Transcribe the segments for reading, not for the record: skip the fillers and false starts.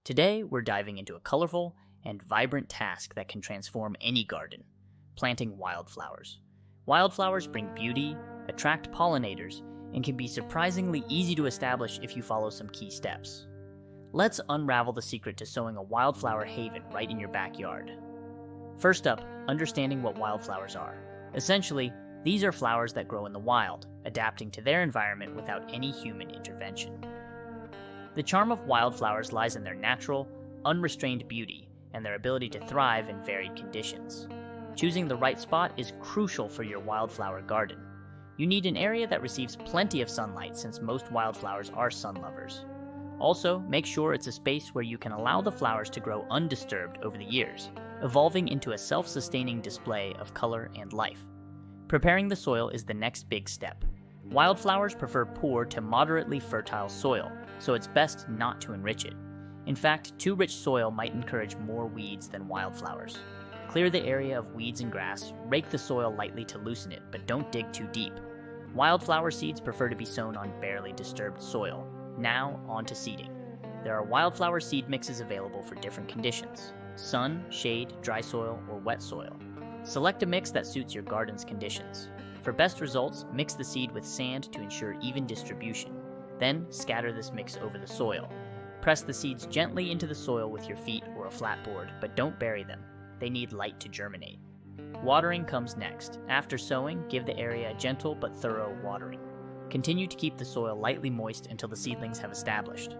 Today, we're diving into a colorful and vibrant task that can transform any garden: planting wildflowers. Wildflowers bring beauty, attract pollinators, and can be surprisingly easy to establish if you follow some key steps. Let's unravel the secret to sowing a wildflower haven right in your backyard. First up, understanding what wildflowers are. Essentially, these are flowers that grow in the wild, adapting to their environment without any human intervention. The charm of wildflowers lies in their natural, unrestrained beauty and their ability to thrive in varied conditions. Choosing the right spot is crucial for your wildflower garden. You need an area that receives plenty of sunlight since most wildflowers are sun lovers. Also, make sure it's a space where you can allow the flowers to grow undisturbed over the years, evolving into a self-sustaining display of color and life. Preparing the soil is the next big step. Wildflowers prefer poor to moderately fertile soil, so it's best not to enrich it. In fact, too rich soil might encourage more weeds than wildflowers. Clear the area of weeds and grass, rake the soil lightly to loosen it, but don't dig too deep. Wildflower seeds prefer to be sown on barely disturbed soil. Now, on to seeding. There are wildflower seed mixes available for different conditions: sun, shade, dry soil, or wet soil. Select a mix that suits your garden's conditions. For best results, mix the seed with sand to ensure even distribution. Then, scatter this mix over the soil. Press the seeds gently into the soil with your feet or a flat board, but don't bury them. They need light to germinate. Watering comes next. After sowing, give the area a gentle but thorough watering. Continue to keep the soil lightly moist until the seedlings have established.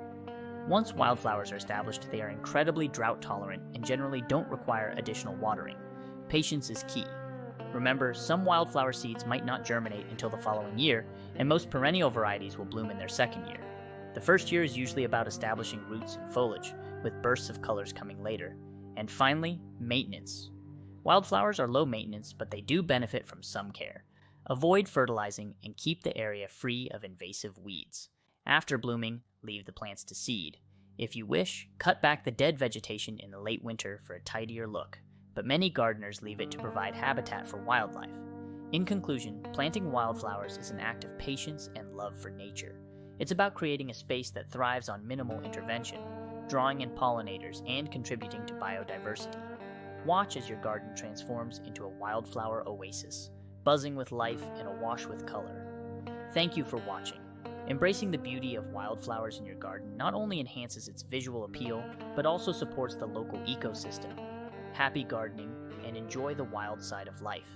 Once wildflowers are established, they are incredibly drought tolerant and generally don't require additional watering. Patience is key. Remember, some wildflower seeds might not germinate until the following year, and most perennial varieties will bloom in their second year. The first year is usually about establishing roots and foliage, with bursts of colors coming later. And finally, maintenance. Wildflowers are low maintenance, but they do benefit from some care. Avoid fertilizing and keep the area free of invasive weeds. After blooming, leave the plants to seed. If you wish, cut back the dead vegetation in the late winter for a tidier look, but many gardeners leave it to provide habitat for wildlife. In conclusion, planting wildflowers is an act of patience and love for nature. It's about creating a space that thrives on minimal intervention, drawing in pollinators and contributing to biodiversity. Watch as your garden transforms into a wildflower oasis, buzzing with life and awash with color. Thank you for watching. Embracing the beauty of wildflowers in your garden not only enhances its visual appeal, but also supports the local ecosystem. Happy gardening, and enjoy the wild side of life.